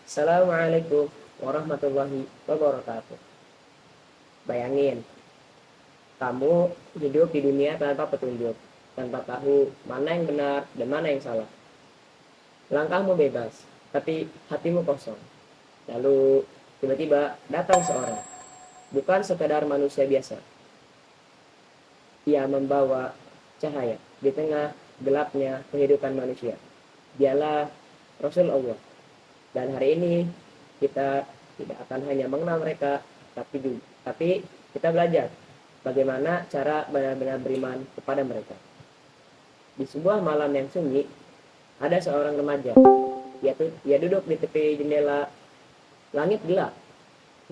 Assalamualaikum warahmatullahi wabarakatuh. Bayangin, kamu hidup di dunia tanpa petunjuk, tanpa tahu mana yang benar dan mana yang salah. Langkahmu bebas, tapi hatimu kosong. Lalu tiba-tiba datang seorang, bukan sekadar manusia biasa. Ia membawa cahaya di tengah gelapnya kehidupan manusia. Dialah Rasul Allah. Dan hari ini kita tidak akan hanya mengenal mereka, tapi kita belajar bagaimana cara benar-benar beriman kepada mereka. Di sebuah malam yang sunyi, ada seorang remaja. Ia duduk di tepi jendela. Langit gelap,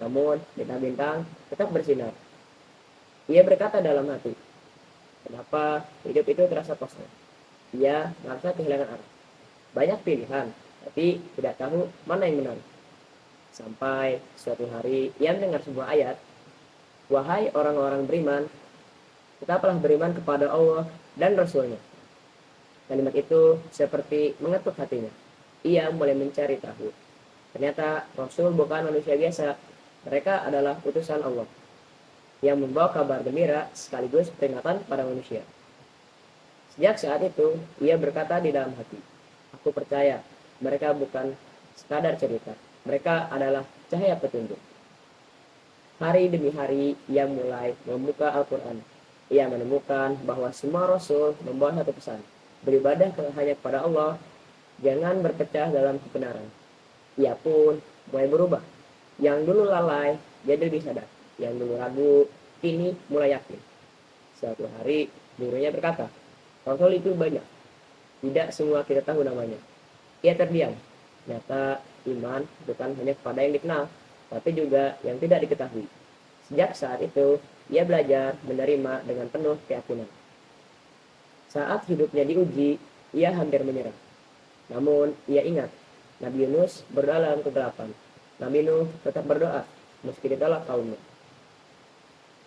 namun bintang-bintang tetap bersinar. Ia berkata dalam hati, kenapa hidup itu terasa kosong? Ia merasa kehilangan arah. Banyak pilihan, tapi tidak tahu mana yang benar. Sampai suatu hari ia mendengar sebuah ayat, wahai orang-orang beriman, tetaplah beriman kepada Allah dan Rasul-Nya. Kalimat itu seperti mengetuk hatinya. Ia mulai mencari tahu. Ternyata Rasul bukan manusia biasa. Mereka adalah utusan Allah yang membawa kabar gembira sekaligus peringatan pada manusia. Sejak saat itu, ia berkata di dalam hati, aku percaya mereka bukan sekadar cerita. Mereka adalah cahaya petunjuk. Hari demi hari, ia mulai membuka Al-Quran. Ia menemukan bahwa semua Rasul membawa satu pesan. Beribadah hanya kepada Allah, jangan berpecah dalam kebenaran. Ia pun mulai berubah. Yang dulu lalai, jadi lebih sadar. Yang dulu ragu, kini mulai yakin. Suatu hari, gurunya berkata, Rasul itu banyak. Tidak semua kita tahu namanya. Ia terdiam. Ternyata iman bukan hanya kepada yang dikenal, tapi juga yang tidak diketahui. Sejak saat itu, ia belajar menerima dengan penuh keyakinan. Saat hidupnya diuji, ia hampir menyerah. Namun, ia ingat, Nabi Yunus berdoa dalam kegelapan. Nabi Nuh tetap berdoa, meski ditolak kaumnya.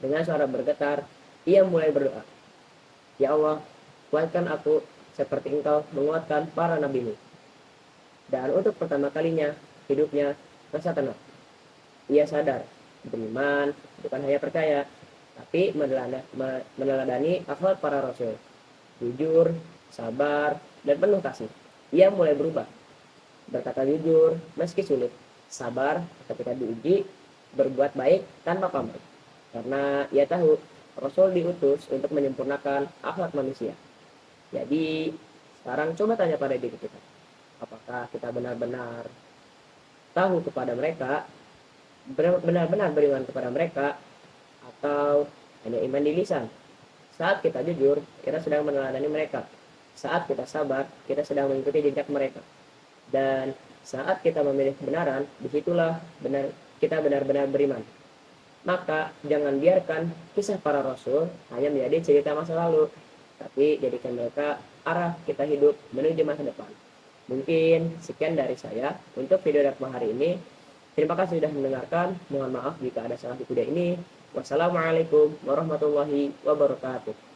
Dengan suara bergetar, ia mulai berdoa. Ya Allah, kuatkan aku seperti Engkau menguatkan para Nabi Nuh. Dan untuk pertama kalinya, hidupnya rasa tenang. Ia sadar, beriman bukan hanya percaya, tapi meneladani akhlak para Rasul. Jujur, sabar, dan penuh kasih. Ia mulai berubah. Berkata jujur meski sulit, sabar ketika diuji, berbuat baik tanpa pamrih. Karena ia tahu Rasul diutus untuk menyempurnakan akhlak manusia. Jadi sekarang coba tanya pada diri kita, apakah kita benar-benar tahu kepada mereka, benar-benar beriman kepada mereka, atau hanya iman di lisan? Saat kita jujur, kita sedang meneladani mereka. Saat kita sabar, kita sedang mengikuti jejak mereka. Dan saat kita memilih kebenaran, disitulah kita benar-benar beriman. Maka jangan biarkan kisah para Rasul hanya menjadi cerita masa lalu, tapi jadikan mereka arah kita hidup menuju masa depan. Mungkin sekian dari saya untuk video dakwah hari ini. Terima kasih sudah mendengarkan. Mohon maaf jika ada salah di video ini. Wassalamualaikum warahmatullahi wabarakatuh.